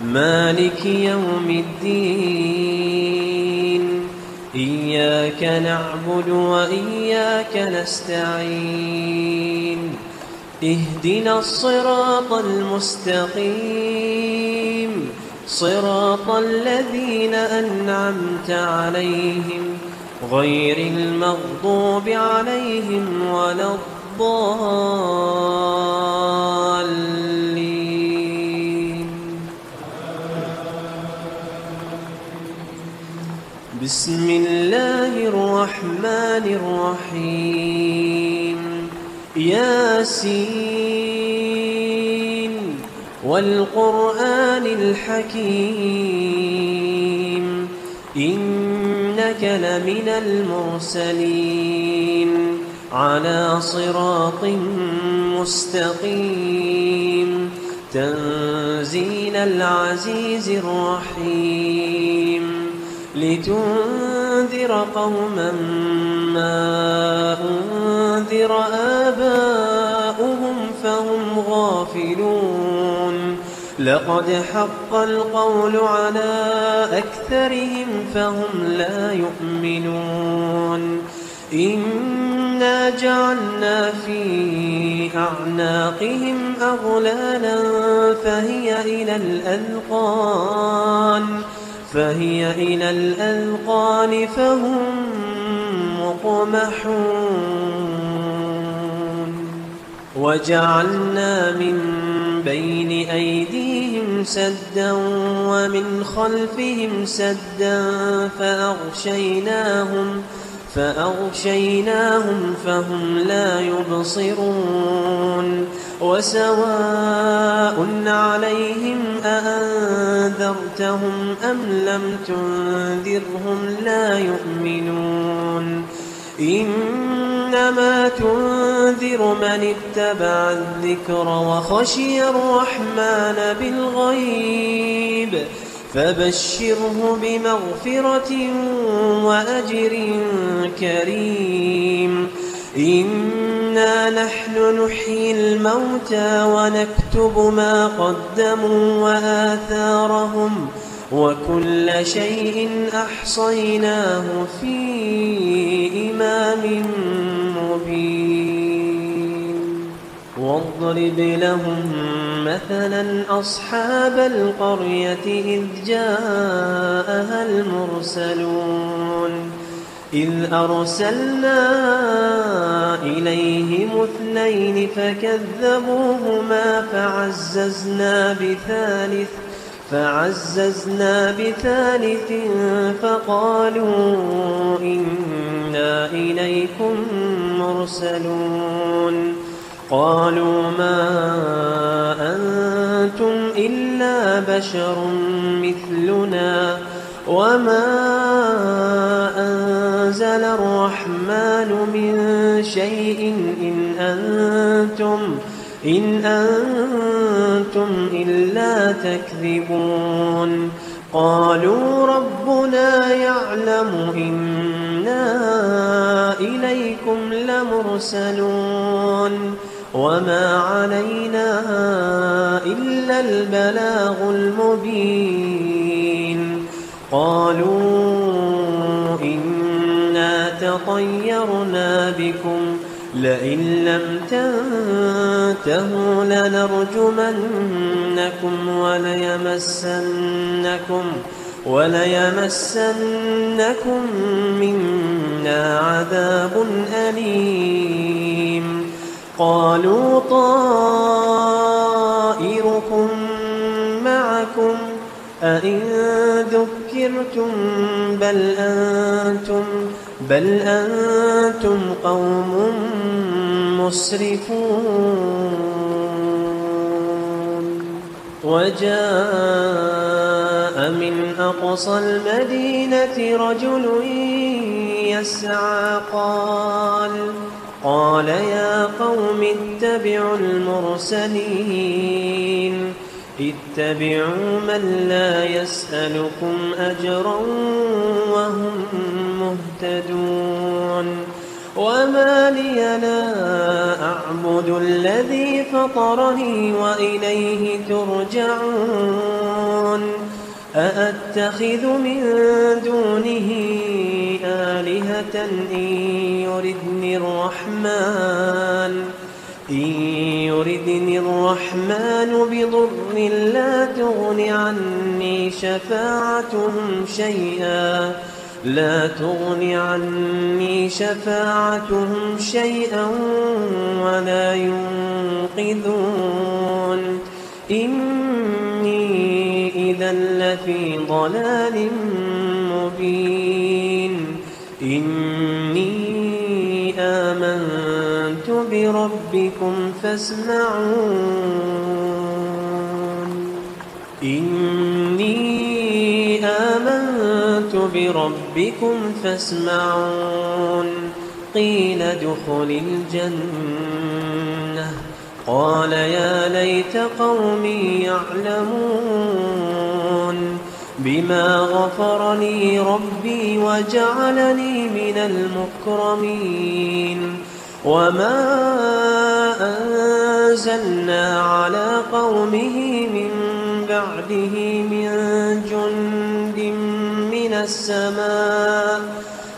مالك يوم الدين إياك نعبد وإياك نستعين اهدنا الصراط المستقيم صراط الذين أنعمت عليهم غير المغضوب عليهم ولا الضالين. بسم الله الرحمن الرحيم ياسين والقرآن الحكيم إنك لمن المرسلين على صراط مستقيم تنزيل العزيز الرحيم لتنذر قوما ما أنذر آباؤهم فهم غافلون لقد حق القول على أكثرهم فهم لا يؤمنون إنا جعلنا في أعناقهم أغلالا فهي إلى الأذقان فهم مقمحون وجعلنا من بين أيديهم سدا ومن خلفهم سدا فأغشيناهم فهم لا يبصرون وسواء عليهم أأنذرتهم أم لم تنذرهم لا يؤمنون إنما تنذر من اتبع الذكر وخشي الرحمن بالغيب فبشره بمغفرة وأجر كريم إنا نحن نحيي الموتى ونكتب ما قدموا وآثارهم وكل شيء أحصيناه في إمام مبين واضرب لهم مثلا أصحاب القرية إذ جاءها المرسلون إذ أرسلنا إليهم اثنين فكذبوهما فعززنا بثالث فقالوا إنا إليكم مرسلون قالوا ما أنتم إلا بشر مثلنا وما أنزل الرحمن من شيء إن أنتم إلا تكذبون قالوا ربنا يعلم إنا إليكم لمرسلون وما علينا إلا البلاغ المبين قالوا إنا تطيرنا بكم لئن لم تنتهوا لنرجمنكم وليمسنكم منا عذاب أليم قالوا طائركم معكم أئن ذكرتم بل أنتم قوم مسرفون وجاء من أقصى المدينة رجل يسعى قال يا قوم اتبعوا المرسلين اتبعوا من لا يسألكم أجرا وهم مهتدون وما لي لا أعبد الذي فطرني وإليه ترجعون أأتخذ من دونه آلهة إن يردني الرحمن بضر لا تغن عني شفاعتهم شيئا ولا ينقذون إني إذا لفي ضلال مبين إني آمنت بربكم فاسمعون قيل ادخل الجنة قال يا ليت قومي يعلمون بما غفر لي ربي وجعلني من المكرمين وما أنزلنا على قومه من بعده من جند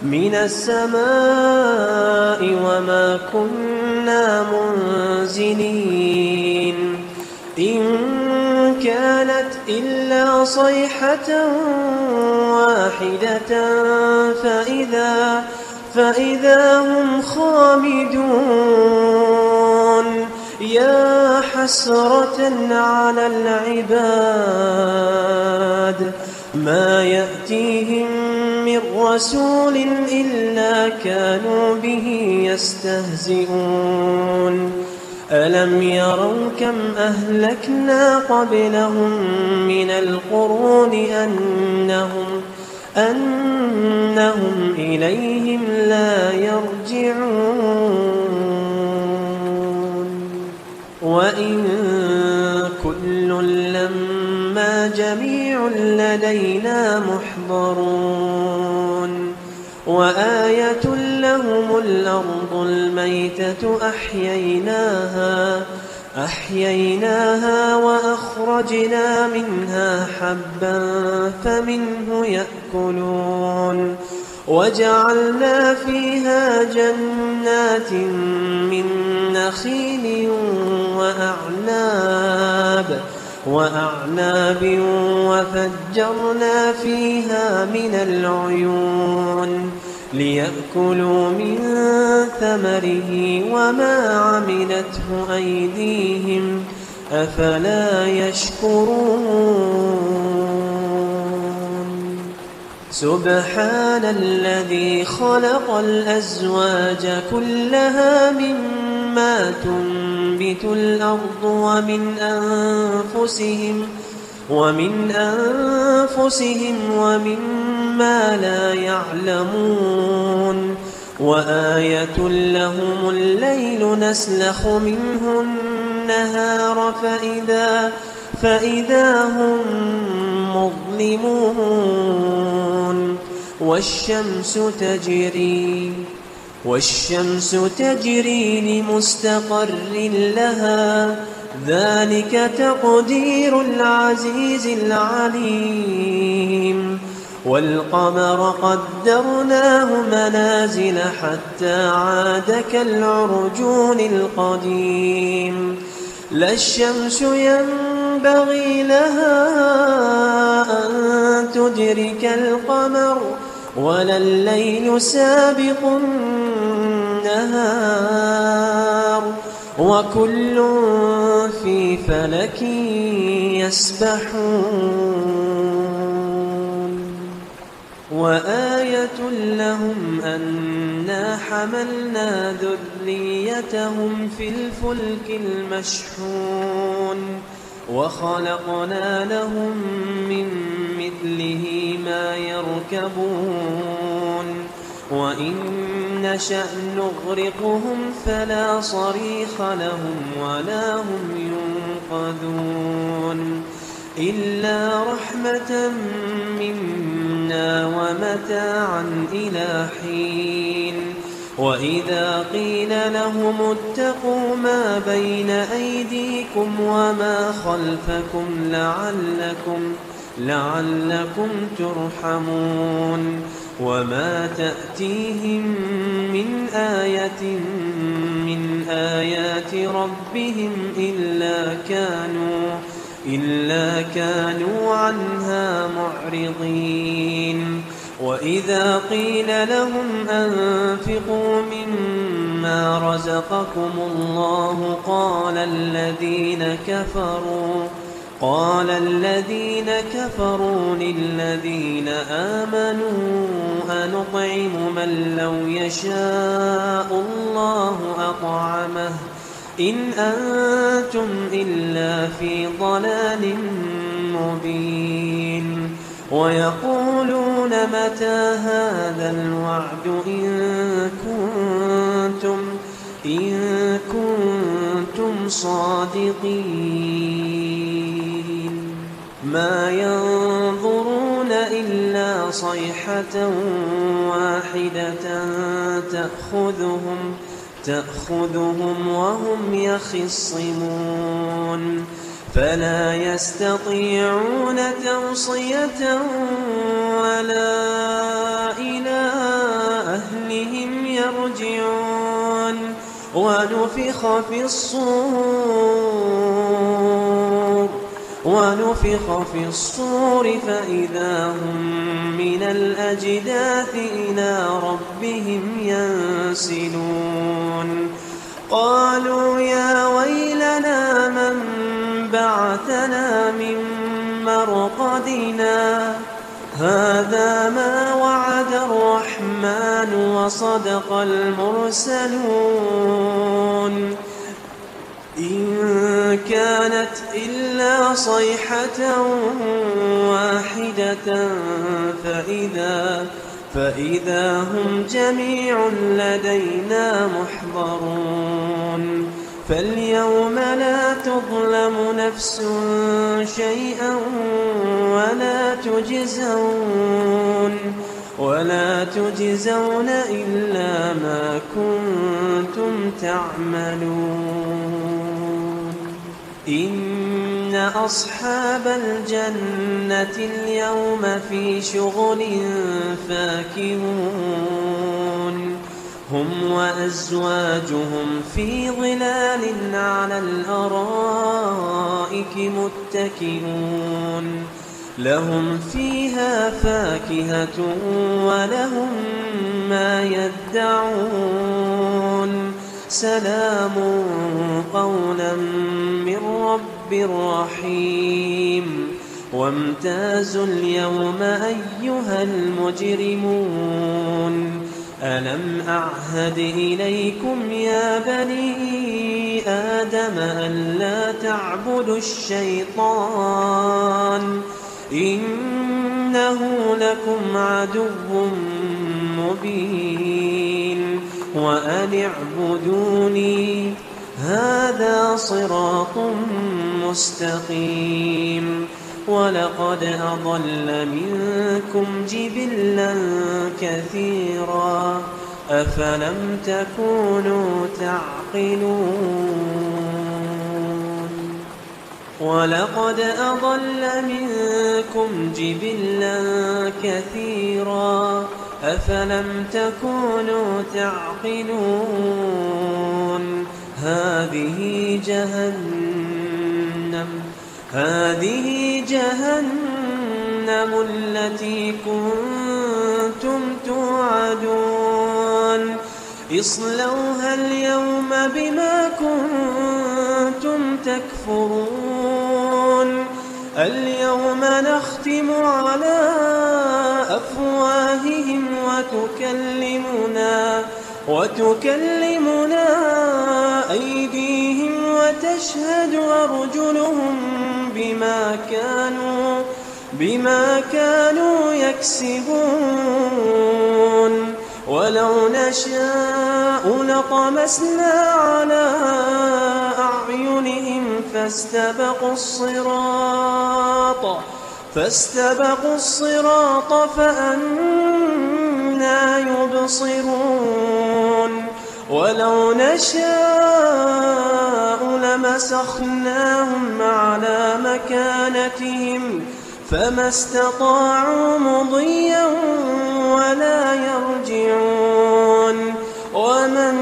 من السماء وما كنا منزلين إن كانت إلا صيحة واحدة فإذا هم خامدون يا حسرة على العباد ما يأتيهم من رسول إلا كانوا به يستهزئون ألم يروا كم أهلكنا قبلهم من القرون أنهم إليهم لا يرجعون وإن كل لما جميع لدينا محضرون وآية لهم الأرض الميتة أحييناها وأخرجنا منها حبا فمنه يأكلون وجعلنا فيها جنات من نخيل وأعناب وفجرنا فيها من العيون ليأكلوا من ثمره وما عملته أيديهم أفلا يشكرون سبحان الذي خلق الأزواج كلها مما تنبت الأرض ومن أنفسهم ومما لا يعلمون وآية لهم الليل نسلخ منه النهار فإذا هم مظلمون والشمس تجري لمستقر لها ذلك تقدير العزيز العليم والقمر قدرناه منازل حتى عاد كالعرجون القديم لا الشمس ينبغي لها أن تدرك القمر ولا الليل سابق النهار وكل في فلك يسبحون وآية لهم أنا حملنا ذريتهم في الفلك المشحون وخلقنا لهم من مثله ما يركبون وإن نشأ نغرقهم فلا صريخ لهم ولا هم ينقذون إلا رحمة منا ومتاعا إلى حين وإذا قيل لهم اتقوا ما بين أيديكم وما خلفكم لعلكم ترحمون وما تأتيهم من آية من آيات ربهم إلا كانوا عنها معرضين وإذا قيل لهم أنفقوا مما رزقكم الله قال الذين كفروا للذين آمنوا أنطعم من لو يشاء الله أطعمه إن أنتم إلا في ضلال مبين ويقولون متى هذا الوعد إن كنتم صادقين ما ينظرون إلا صيحة واحدة تأخذهم وهم يخصمون فلا يستطيعون توصية ولا إلى أهلهم يرجعون ونفخ في الصور فإذا هم من الأجداث إلى ربهم ينسلون قالوا يا ويلنا من بعثنا من مرقدنا هذا ما وعد الرحمن وصدق المرسلون إن كانت إلا صيحة واحدة فإذا هم جميع لدينا محضرون فاليوم لا تظلم نفس شيئا ولا تجزون إلا ما كنتم تعملون إن أصحاب الجنة اليوم في شغل فاكهون هم وأزواجهم في ظلال على الأرائك متكئون لهم فيها فاكهة ولهم ما يدعون سلام قولا من رب رحيم وامتازوا اليوم أيها المجرمون ألم أعهد إليكم يا بني آدم ألا تعبدوا الشيطان إنه لكم عدو مبين وأن اعبدوني هذا صراط مستقيم ولقد أضل منكم جبلا كثيرا أفلم تكونوا تعقلون ولقد أضل منكم جبلا كثيرا أفلم تكونوا تعقلون هذه جهنم التي كنتم توعدون اصلوها اليوم بما كنتم تكفرون اليوم نختم على أفواههم وتكلمنا أيديهم وتشهد أرجلهم بما كانوا يكسبون ولو نشاء لطمسنا على أعينهم فاستبقوا الصراط فأنى يبصرون ولو نشاء لمسخناهم على مكانتهم فما استطاعوا مضيا ولا يرجعون ومن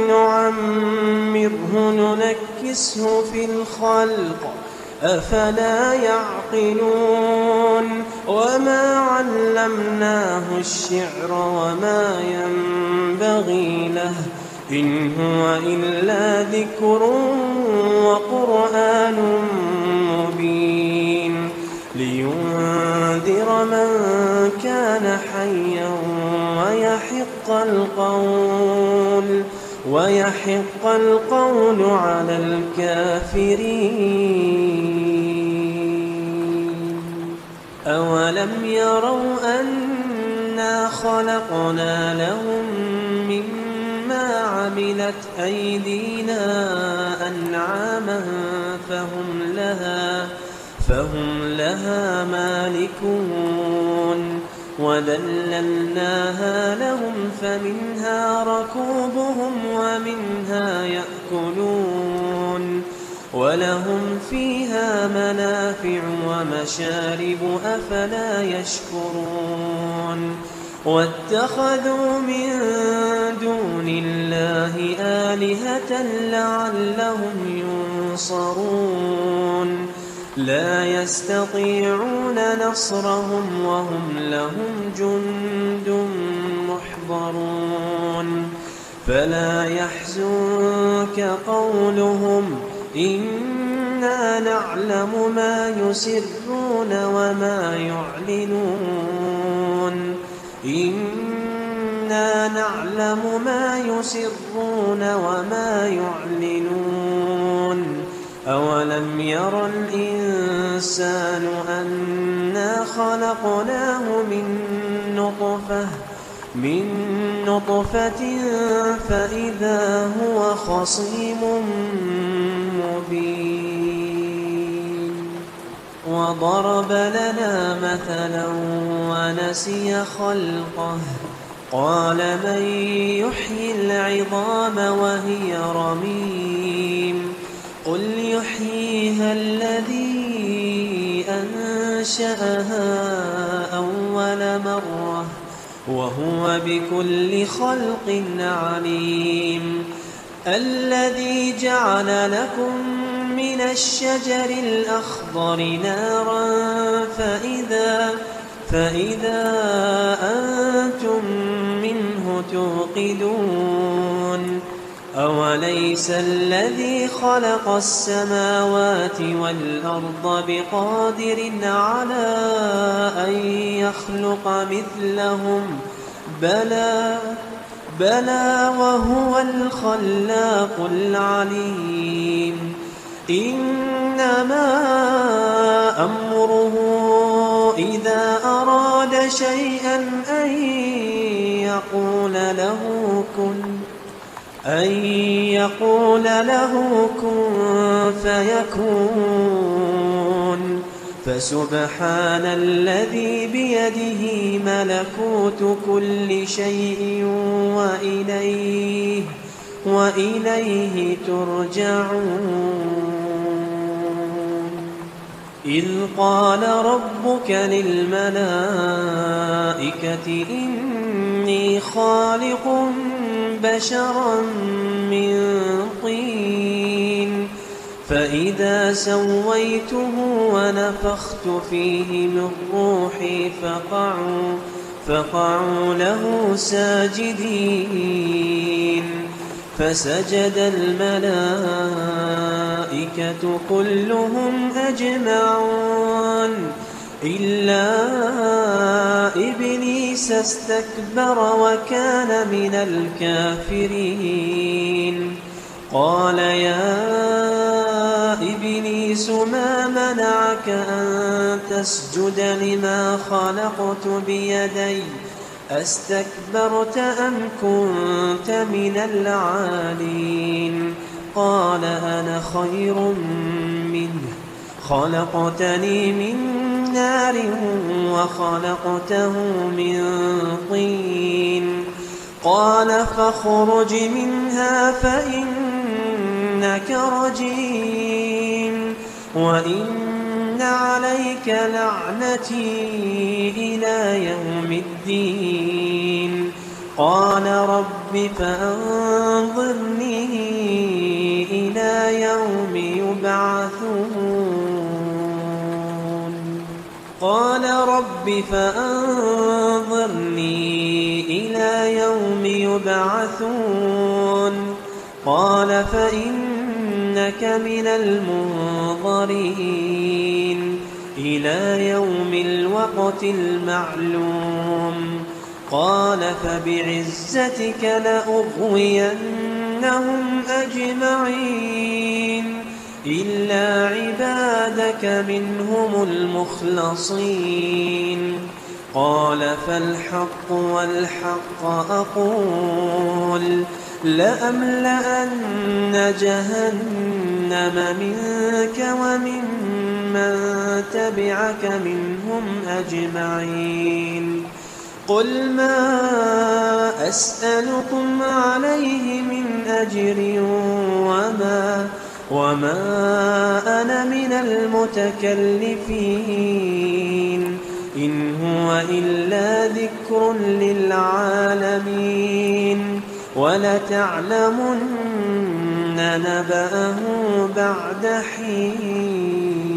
نعمره ننكسه في الخلق أفلا يعقلون وما علمناه الشعر وما ينبغي له إن هو إلا ذكر وقرآن مبين لينذر من كان حيا ويحق القول على الكافرين أولم يروا أنا خلقنا لهم مما عملت أيدينا أنعاما فهم لها مالكون وذللناها لهم فمنها ركوبهم ومنها يأكلون ولهم فيها منافع ومشارب أفلا يشكرون واتخذوا من دون الله آلهة لعلهم ينصرون لا يستطيعون نصرهم وهم لهم جند محضرون فلا يحزنك قولهم إنا نعلم ما يسرون وما يعلنون إنا نعلم ما يسرون وما يعلنون أولم ير الإنسان أنا خلقناه من نطفة فإذا هو خصيم مبين وضرب لنا مثلا ونسي خلقه قال من يحيي العظام وهي رميم قل يحييها الذي أنشأها أول مرة وهو بكل خلق عليم الذي جعل لكم من الشجر الأخضر نارا فإذا أنتم منه توقدون أوليس الذي خلق السماوات والأرض بقادر على أن يخلق مثلهم بلى وهو الخلاق العليم إنما أمره إذا أراد شيئا أن يقول له كن فيكون فسبحان الذي بيده ملكوت كل شيء وإليه ترجعون إذ قال ربك للملائكة إني خالق بشرا من طين فإذا سويته ونفخت فيه من روحي فقعوا له ساجدين فسجد الملائكة كلهم أجمعون إلا إبليس استكبر وكان من الكافرين قال يا إبليس ما منعك أن تسجد لما خلقت بيدي أستكبرت أم كنت من العالين قال أنا خير منه خلقتني من نار وخلقته من طين قال فاخرج منها فإنك رجيم وإن عليك لعنتي إلى يوم الدين قال رب فأنظرني إلى يوم يبعثون قال فإنك من المنظرين إلى يوم الوقت المعلوم قال فبعزتك لأغوينهم أجمعين إلا عبادك منهم المخلصين قال فالحق والحق أقول لأملأن جهنم منك وممن تبعك منهم أجمعين قل ما أسألكم عليه من أجر وما أنا من المتكلفين إن هو إلا ذكر للعالمين ولتعلمن نبأه بعد حين